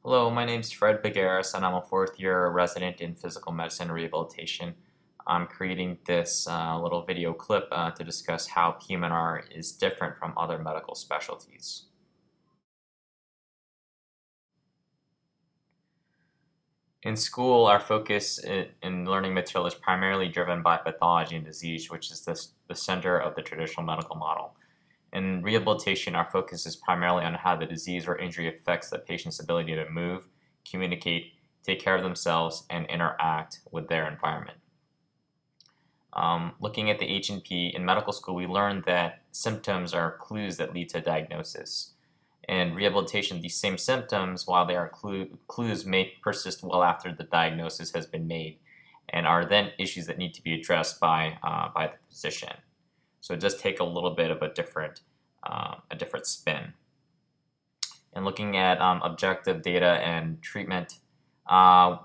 Hello, my name is Fred Begaris, and I'm a fourth-year resident in physical medicine and rehabilitation. I'm creating this little video clip to discuss how PM&R is different from other medical specialties. In school, our focus in learning material is primarily driven by pathology and disease, which is the center of the traditional medical model. In rehabilitation, our focus is primarily on how the disease or injury affects the patient's ability to move, communicate, take care of themselves, and interact with their environment. Looking at the H&P, in medical school, we learned that symptoms are clues that lead to diagnosis. In rehabilitation, these same symptoms, while they are clues, may persist well after the diagnosis has been made and are then issues that need to be addressed by the physician. So it does take a little bit of a different spin. And looking at objective data and treatment,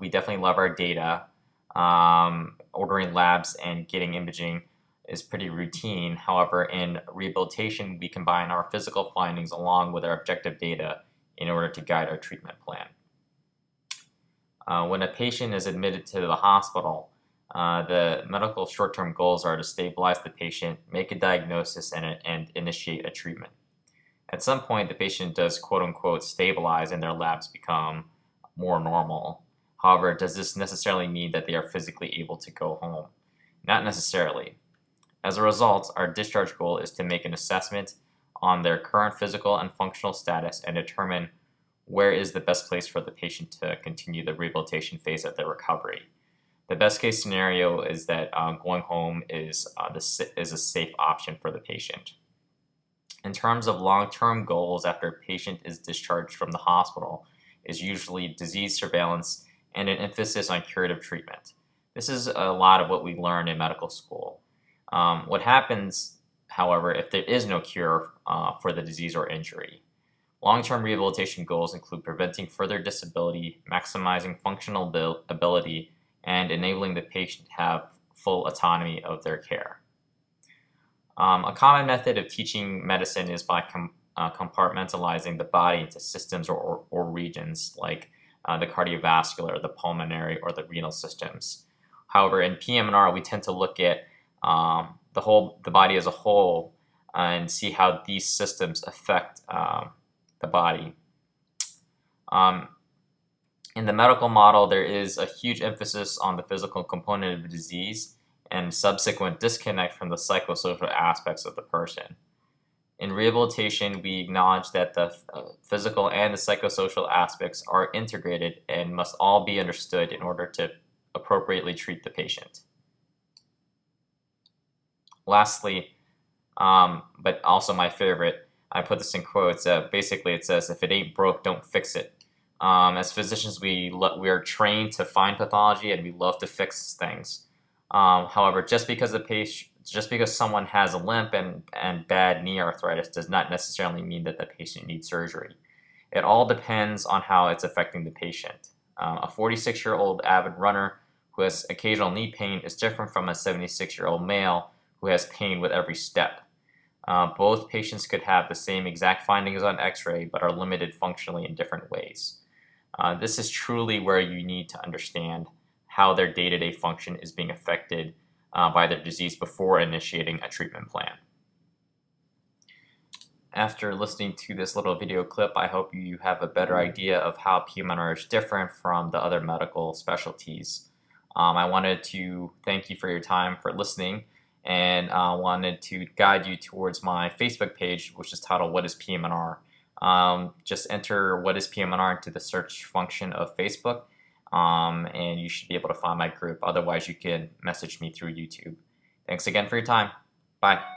we definitely love our data. Ordering labs and getting imaging is pretty routine. However, in rehabilitation, we combine our physical findings along with our objective data in order to guide our treatment plan. When a patient is admitted to the hospital, the medical short-term goals are to stabilize the patient, make a diagnosis, and initiate a treatment. At some point, the patient does quote-unquote stabilize and their labs become more normal. However, does this necessarily mean that they are physically able to go home? Not necessarily. As a result, our discharge goal is to make an assessment on their current physical and functional status and determine where is the best place for the patient to continue the rehabilitation phase of their recovery. The best case scenario is that going home is a safe option for the patient. In terms of long-term goals after a patient is discharged from the hospital is usually disease surveillance and an emphasis on curative treatment. This is a lot of what we learn in medical school. What happens, however, if there is no cure for the disease or injury? Long-term rehabilitation goals include preventing further disability, maximizing functional ability, and enabling the patient to have full autonomy of their care. A common method of teaching medicine is by compartmentalizing the body into systems or regions like the cardiovascular, the pulmonary, or the renal systems. However, in PM&R, we tend to look at the body as a whole and see how these systems affect the body. In the medical model, there is a huge emphasis on the physical component of the disease and subsequent disconnect from the psychosocial aspects of the person. In rehabilitation, we acknowledge that the physical and the psychosocial aspects are integrated and must all be understood in order to appropriately treat the patient. Lastly, but also my favorite, I put this in quotes, basically it says, if it ain't broke, don't fix it. As physicians, we are trained to find pathology and we love to fix things. However, just because someone has a limp and bad knee arthritis does not necessarily mean that the patient needs surgery. It all depends on how it's affecting the patient. A 46-year-old avid runner who has occasional knee pain is different from a 76-year-old male who has pain with every step. Both patients could have the same exact findings on X-ray but are limited functionally in different ways. This is truly where you need to understand how their day-to-day function is being affected by their disease before initiating a treatment plan. After listening to this little video clip, I hope you have a better idea of how PM&R is different from the other medical specialties. I wanted to thank you for your time for listening, and I wanted to guide you towards my Facebook page, which is titled What is PM&R? Just enter What is PM&R into the search function of Facebook, and you should be able to find my group. Otherwise, you can message me through YouTube. Thanks again for your time. Bye.